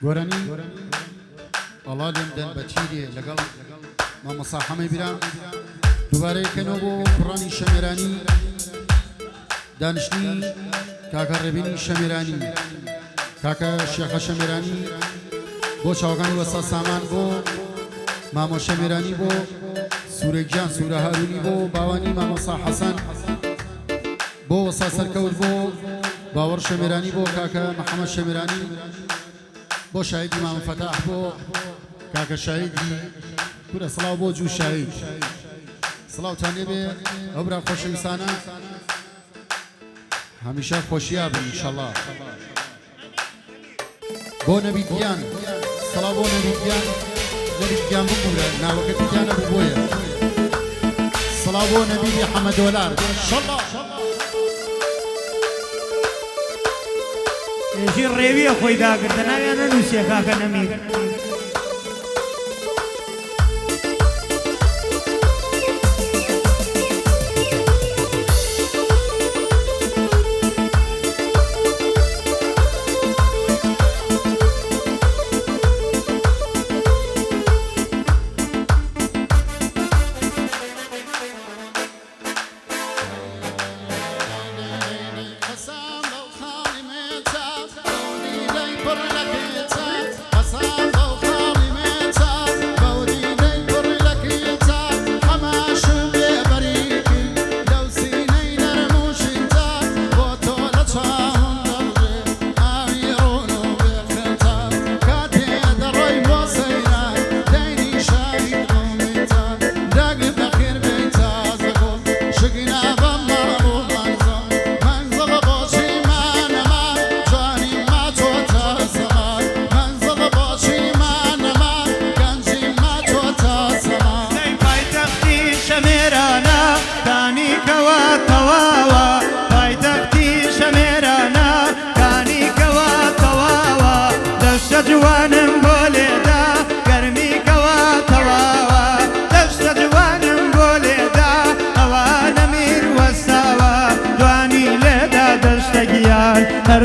گۆرانی ئەڵا لێم دەن بە چیرێ لەگەڵ مامەسا حەمەی بیران دووبارەیەکەنەوە بۆ کوڕانی شەمێرانی دانیشتنی کاکە ڕێبینی شەمێرانی کاکە شێخە شەمێرانی بۆ چاوەکانی وەسا سامان بۆ مامۆ شەمێرانی بۆ سوورەگیان سوورە هارونی بۆ باوانی مامەسا حەسەن بۆ وەسا سەرکەوت بۆ باوەڕ شەمێرانی بۆ کاکە محەممەد شەمێرانی بۆ شاهیدی مام فەتاح بۆ کاکە شاهیدی کورە سڵاو بۆ جوو شاهید سڵاوتان لێبێ ئەو برا خۆشەویستانە هەمیشە خۆشییا بن ئینشەڵڵا بۆ نەبیدیان سڵاو بۆ نەبیدیان نەبیدیان بگورە ناوەکەتی دیانە بوو بۆیە سڵاو بۆ نەبیدی حەمەدۆلار ئینشەڵڵا ێژی ڕێویە خۆی داگرتە ناویان نەنووسێ کاکە نەمیر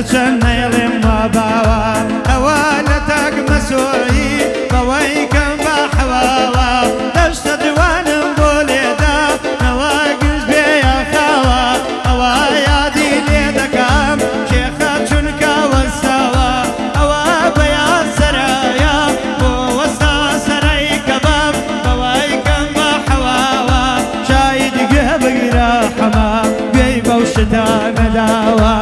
هەرچەند نەیڵێم وا باوە ئەوە لە تاک مەسۆیی بەوەی کەم بە حەواوە دەشتە جوانم بۆ لێدا نەوە گشت بێیە خاوە ئەوە یادی لێ دەکەم شێخە چونکە وەستاوە ئەوە بەیان سەرایە بۆ وەستا سەرەی کەباب بەوەی کەم بە حەواوە شایدی گوێ بگرە حەما گوێی بەو شتە نەداوە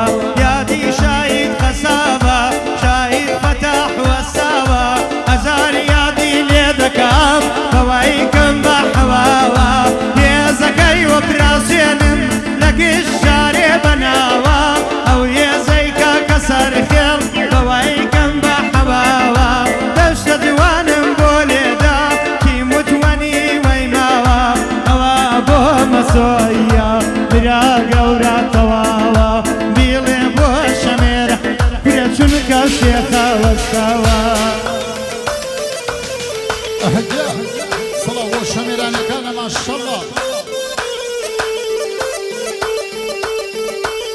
شاهد خسابة شاهد فتح وسابة هزار يادي ليدكام بوايكم بحواوا يا زكي وبراسينم لك الشارع بناوا او يا زيكا كسر خير بوايكم بحواوا دشت جوانم بوليدا كي متوني ويماوا او ابو مسويا برا قورا تواوا چونکە شێخە وەستاوە ئەهەجە سڵاو بۆ شەمێرانەکانە ماشەڵڵا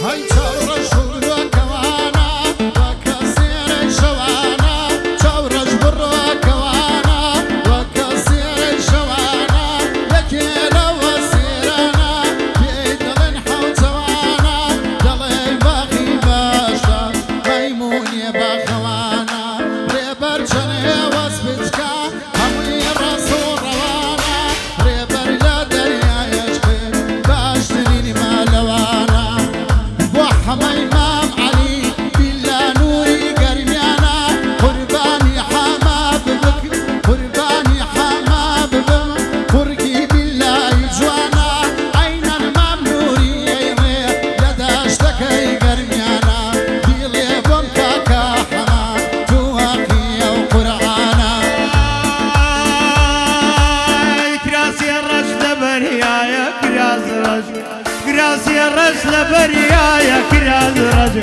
هەی چاوڕە شوورەکەوانە وەکە سێرەی شەوانە چاوڕەش بڕۆکەوانە وەکە سێرەی شەوانە یەکێ لەوە سێرانە پێی دەڵێن حەوجەوانە دەڵێ باخی باشە مەیمونێ بەخەوانە ڕێبەر چەنێ وەسپچکە هەمووی ڕەسوو ڕەوانە ڕێبەر لە دەریایەش کرد باشترین مالەوانە بۆ حەمەی مام عەلی بیللا نووری گەرمیانە قوربانی حەما ببک قوربانی حەما ببم قورگی بیللای جوانە عەینەن مام نووری ئەیڕێ لە دەشتەکەی گەرمیانە بیڵێ بۆم کاکە حەما توواقیە و قورعانە کراسی ڕەش لە بەریایە کراس ڕەش کراسی ڕەش لە بەریایە کراس ڕەش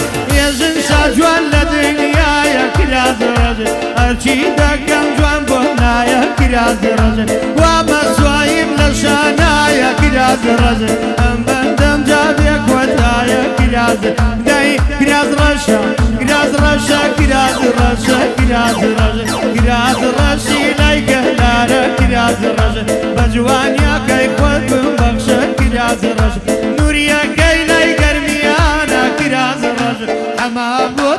ێژن شا جوان لە دنیایە کراس ڕەش هەرچی دەکەم جوان بۆ نایە کراس ڕەش وا مەسواییم لە شانایە کراس ڕەش ئەم بەندەم جا بێ کۆتایە کراس دای کراس ڕەشە کراس ڕەشە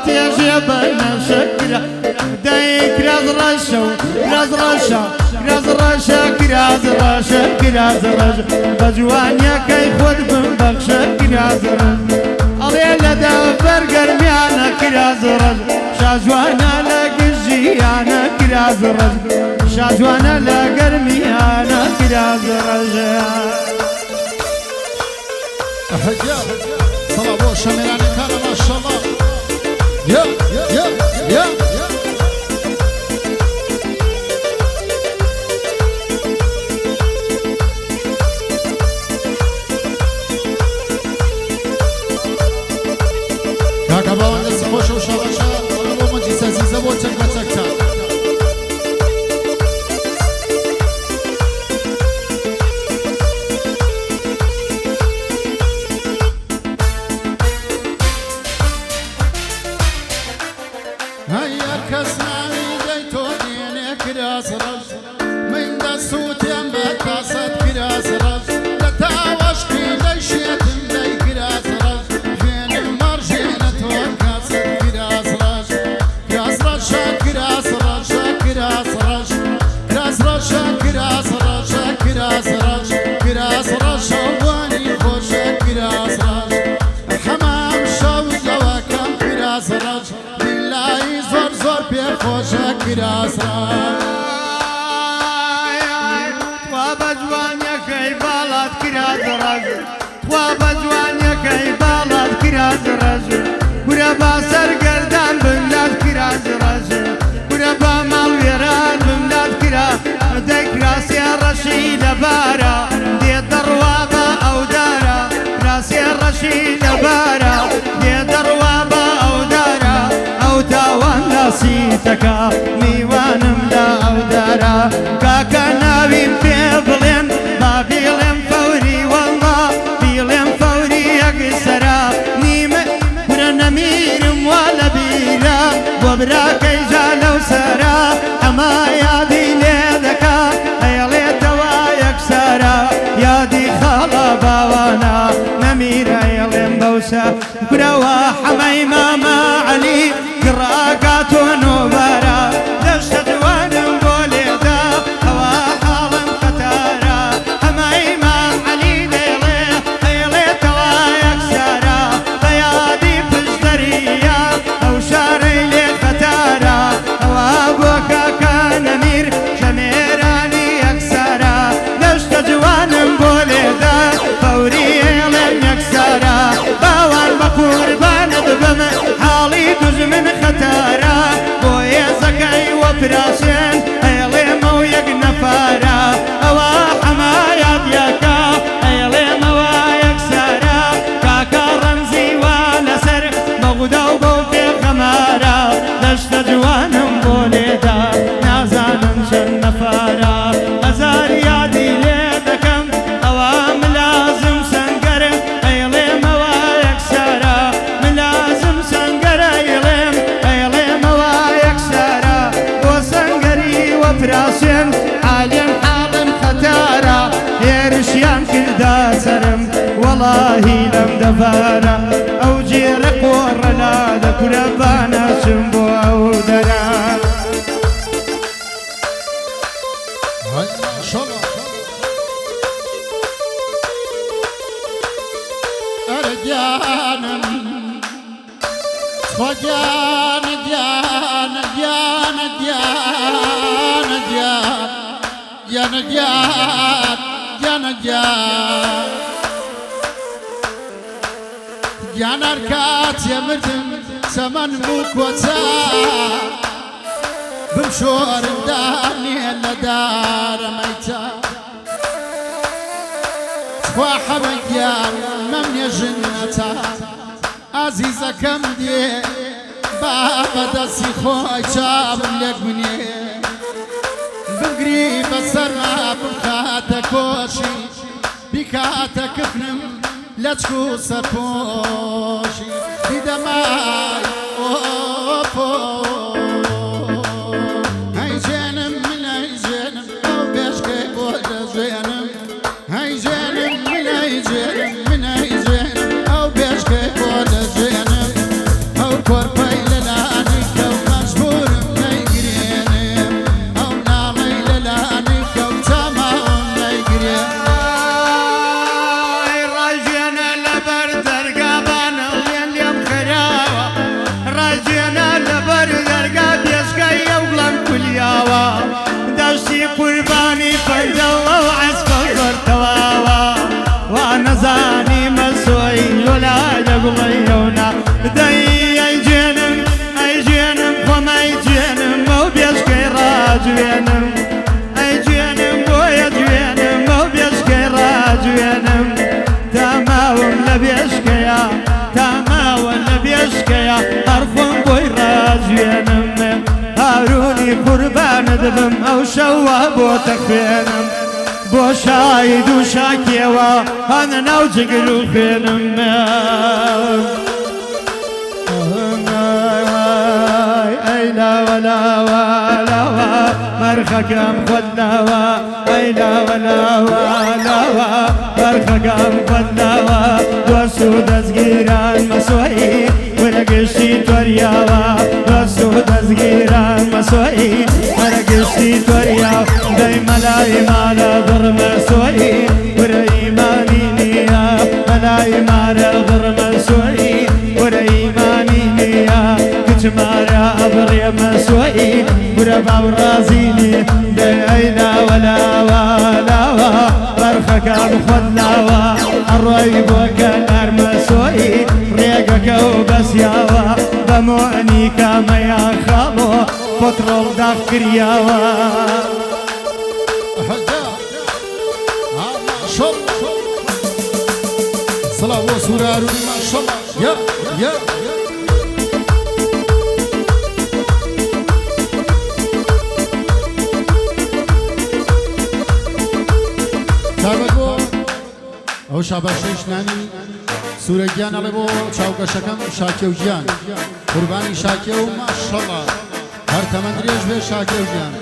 تجيبنا شكرا دايك راز رشا راز رشا راز رشا راز رشا راز رشا بجوانيا كيف ود بنبخشا راز رشا عليلا دافر قرميانا راز رشا شاجوانا لقجيانا راز رشا شاجوانا لقرميانا راز رشا صلاة بو شميراني كان ما شاء الله يا يا يا كاكا باوان دست خوش و شاباشا بو مجلس عزیزه بو چک و چک تا لبارا دي دروابا او دارا راسي الرشي لبارا دي دروابا او دارا او تاوان ناسيتك ميوان ملا او دارا كاكا ناوي بيبلين ما بيلين فوري والله بيلين فوري يقسرا نيم برنا ميرم ولا بيلا وبراك يجالو سرا اما يا دي ليدكا يا دي خالا باوانا نميرا يلين بوسا بروا حمي ماما علي قراقات ونوبارا دشت جوان بوليدا هوا حالا ختارا حمي مام علي ليلي توا يكسارا فيادي بجدريا او شاري لي ختارا هوا بوكا كان نمير شميراني يكسارا دشت جوان بوليدا فوري لن يكسرا باوان بقربان دبم حالي دز من ختارا بويا زكاي وبراسين هيلي مويق نفارا اوا حمايا دياكا هيلي موا يكسرا كاكا رمزي ونسر مغدا وبوكي خمارا دشت جوان بوليدا نازان شن نفارا ازار يادي ليدكم اوام لازم سنقر ايلي موايك سارا ملازم سنقر ايليم ايلي موايك سارا وسنقري وفراسين حاليا حال ختارا يرشيان كلدا سرم والله لم دفارا او جيرق ورلا دكربانا شنبو او درا وجان جان جان جان جان جان جان جان جان أركات يمردم سمن بوكوتا بمشور داني لدار ميتا صباح مجان ممني جنتا عزيزة كم دي بابا دسي خوي شابم لك مني بقري بسر ما بخاتا كوشي بكاتا كفنم لا تشكو سربوشي بدماي اوفو هاي جانم من هاي جانم او بيشكي بودا جانم هاي جانم من هاي جانم من هاي جانم او بيشكي بودا جانم او كورباي خوێنم هارونی قوربان دبم ئەو شەوە بۆ تەخوێنم بۆ شاید و شاکێوە هەنە ناو جگل و خوێنم ئەی لاوە لاوە لاوە مەرخەکەم خۆت لاوە ئەی لاوە لاوە لاوە مەرخەکەم خۆت لاوە دۆست و دەستگیران مەسۆی وەرە گشتی تۆریاوە دۆست و دەستگیران مەسۆی وەرە گشتی تۆریاوە دەی مەلای مالە بڕمە سۆی وەرە ئیمانی نییە مەلای مارە بڕمە سۆی وەرە ئیمانی نییە کچمارە ئەبڕێمە سۆی وەرە باوڕازینی دەی ئەی لاوە لاوە لاوە بەرخەکەم خۆت لاوە ئەڕۆی بۆ گەلارمە سۆی ڕێگەکە و بەسیاوە بەمۆنی کامەیان خاڵۆ پۆتڕۆڵ داخ کریاوە سلام و سوره هارونی ماشاءالله یا یا کابگو او شاباشش نانی سوره گیان علی بو چاوکا شکم شاکیو گیان قربانی شاکیو ماشاءالله هر تمندریش به شاکیو گیان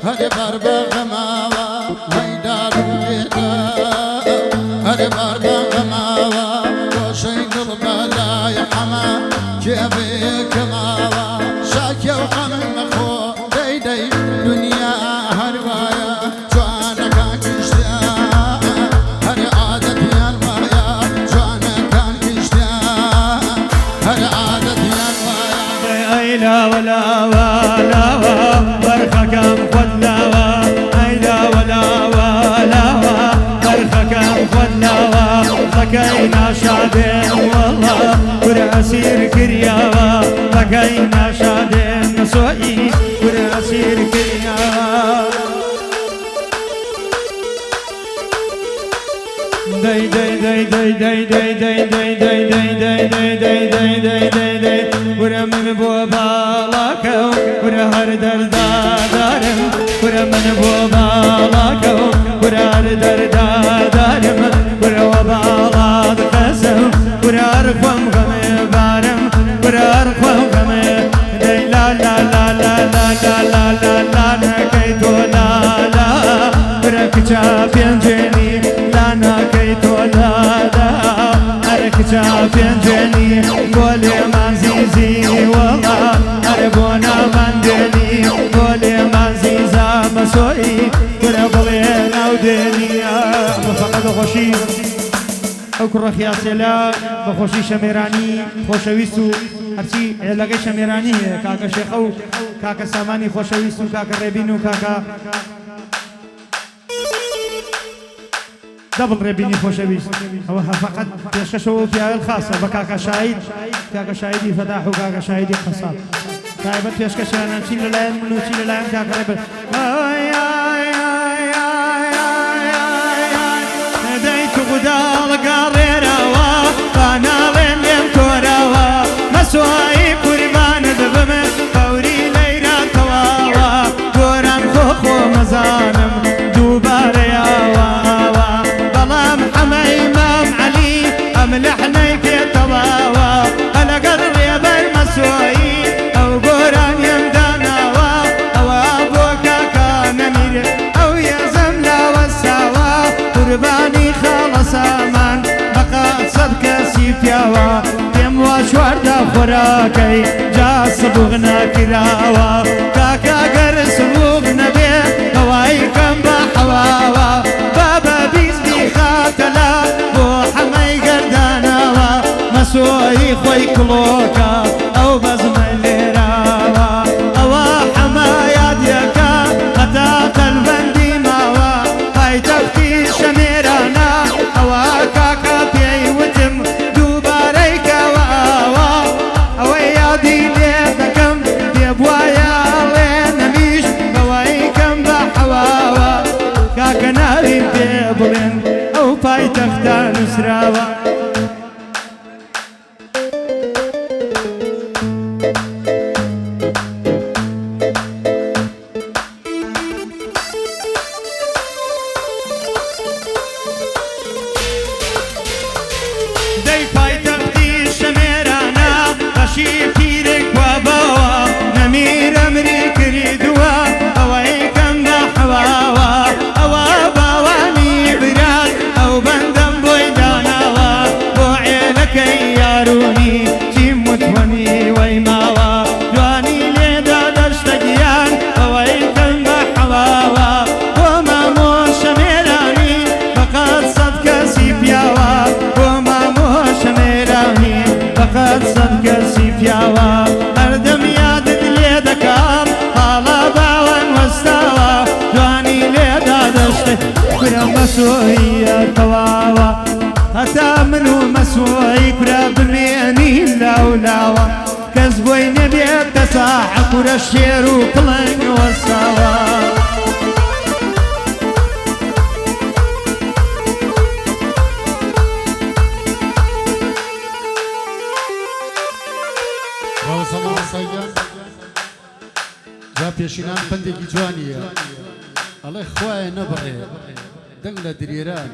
هده بار بغماوا هیدارو لیدا هده بار بغماوا وشین البلای حما جبه کماوا شاکی و غم مخو دی دی دنیا هروایا جوانا کان کشتیا هر عادت یان وایا جوانا کان کشتیا هر عادت یان وایا ای لاوە لاوە لاوە بەرخەکەم خۆت لاوە ئەی لاوە لاوە لاوە بەرخەکەم خۆت لاوە بەکەی ناشادێن وەڵڵا ورە ئەسیر کریاوە بەکەی ناشادێن نسۆئی ورە ئەسیر کریاوە دەی دەی دەی دەی دەی دەی دەی دەی دەی دەی دەی دەی دەی دەی دەی دەی دەی ورە من بۆ باڵاکە و ورە هەر دەردادارم ورە من بۆ باڵاکە و ورە هەر دەردادارم ورەوە باڵات قەسە و ورە هەر خۆم غەمێ بارم ورە هەر خۆم غەمێ دەی لا لا لا لا لا لا لا لا لا نەکەی تۆ لا لا ورە کچە پێنجێنی لا نەکەی تۆ لا لا هەرە کچە پێنجێنی بۆ لێمان زیزی وەڵا هەرە بۆ نامان دێنی بۆ لێمان زیزە مەسۆی ورە بڵێ ناو دێنیە بەفەقە بەخۆشی ئەو کوڕە خیاسێلا بەخۆشی شەمێرانی خۆشەویست و هەرچی لەگەی شەمێرانی هەیە کاکە شێخە و کاکە سامانی خۆشەویست و کاکە ڕێبین و کاکە دبل ڕێبینی خۆشەویست ئەوە فقط پێشکەشەوە پیاوێ خاصە بە کاکە شاید کاکە شایدی فەداح و کاکە شایدی قەساب تایبەت پێشکەشیانە چی لەلایەن من و چی لەلایەن کاکە ڕێبن دەیت و گوداڵ گاڕێراوە باناڵێن لێم تۆراوە مەسوایی قوربانت بمە بەوری لەیران تەواوە گۆران خۆ خۆ مەزانم دووبارەیاوە بەڵام ئەمە ئیمام عەلی ئەم لەحنەی پێتەواوە هەلەگەر ڕێبەر مەسوایی ئەو گۆرانیم داناوە ئەوە بۆ کاکە نەمیرێ ئەو یەزەم لاوەساوە قوربانی خاڵە سامان بەقەت سەد کەسی پیاوە پێم وا شواردا خۆراکەی جا سبوغ ناکراوە کاکە گەر سبوغ نەبێ هەوای کەم بە حەواوە بابە بیزمی خاتەلا بۆ حەمەی گەرداناوە مەسۆی خۆی کڵۆکە ئەو بەزمە لێراوە ئەوە حەمایات یەکە هەتا قەلبەندی ماوە پایتەختی شەمێرانە ئەوە کاکە پێی وتم دووبارەی کەواوە ئەوەی یادی لێ دەکەم پێ بوایە ئەڵێ نەمیش بەوەی کەم بە حەواوە کاکە ناویم پێ بڵێن ئەو پایتەختە نووسراوە باشی پیرک و باوا نمیر امری کردوا اوی کم دا حواوا اوا باوانی براد او بندم بوی داناوا بو عیلکی یارونی چیم متونی وی ماوا جوانی لیدا دشتگیان اوی کم دا حواوا بو مامو شمیرانی فقط صد کسی پیاوا بو مامو شمیرانی فقط صد کسی پیاوا هردم یادت لیدکام حالا باوان وستاوا جوانی لیدا دشت برم مسوحی تواوا هتا منو مسوحی کرا بمینی لاولاوا کس بوی نبیت تساحق ورشیر و کلنگ وستاوا ڕەوزەڵام سەیدان جا پێشینان پندێکی جوانیە ئەڵێ خوایە نەبڕێ دەنگ لە درێران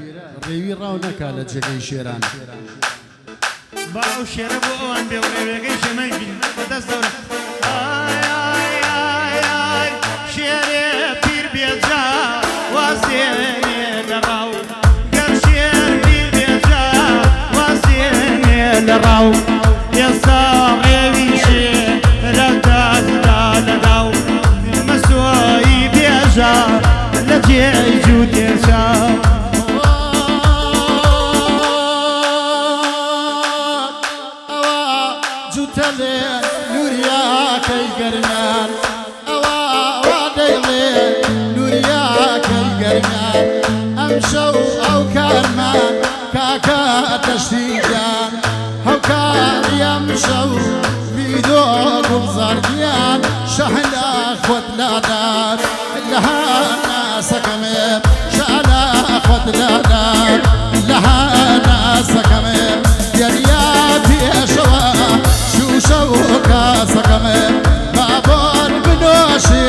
ڕێوی ڕاو نەکا لە جێگەی شێران باو شێرە بۆ ئەوان بێ ڕێوێگەی شەمەنگی بەدەست دەورە شێرێ پیر بێجا وازێنێ لە ڕاو گەر شێر پیر بێجا وازێنێ لە ڕاو ئێستا ئێوی شێرەدا لەداو مەسۆی بێژا لە جێی جوو تێشا جوتەلێ نوریاکەی گەرمیان ئەوە وا دەیڵێ نوریاکەی گەرمیان ئەم شەو ئەو کارمان کاکە تەشتیگیان هەوکاری ئەم شەو ویدۆ گوڵزاردیان شەحلا خۆت لادار لەها ناسەکەمێ شەعلا خۆت لادار لەها ناسەکەمێ گەریا پێشەوە شوشە و کاسەکەمێ بابۆن بنۆشێ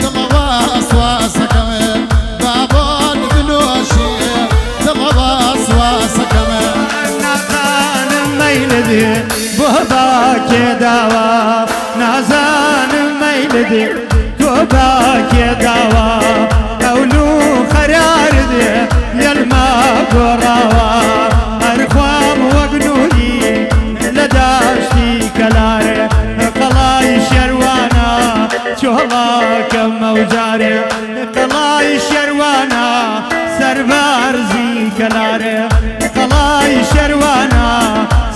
دڵەوە سواسەکەمێ بابۆن بنۆشێ دڵەوە سواسەکەمێ نازانم مەیلدێ بۆ باکێ داوا نازانم مەیلدێ تۆ باکێ داوا ئەولو خەرار دێ لەلما گۆڕاوە هەرخوام وەک نووری لە داشتی کەلارێ قەڵای شێروانە چۆڵاکەم ئەوجارێ قەڵای شێروانە سەربارزی کەلارێ قەڵای شێروانە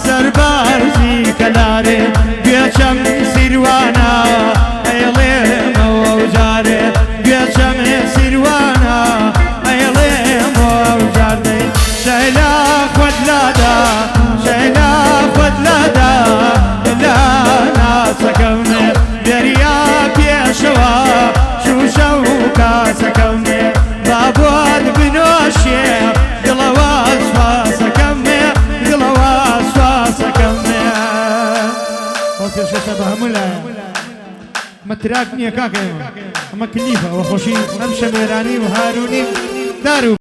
سەربارزی کەلارێ گوێچەم سیروانە ئەیڵێمەوە ئەوجارێ گوێچەم سیروانە ئەیڵێمەوە ئەوجاردەی شەیلا خۆت لادا شەیلا خۆت لادا لا ناسەکەمێ دەریا پێشەوە شوشە و کاسەکەمێ بابۆت بنۆشێ دڵەوە سواسەکەمێ دڵەوە سواسەکەمێ ئەو پێشکەشە بە هەموو لایە ئەمە تراک نییە کاکە ئێمە ئەمە کلیفە ئەوە خۆشی ئەم شەمێرانی و هارونی دار و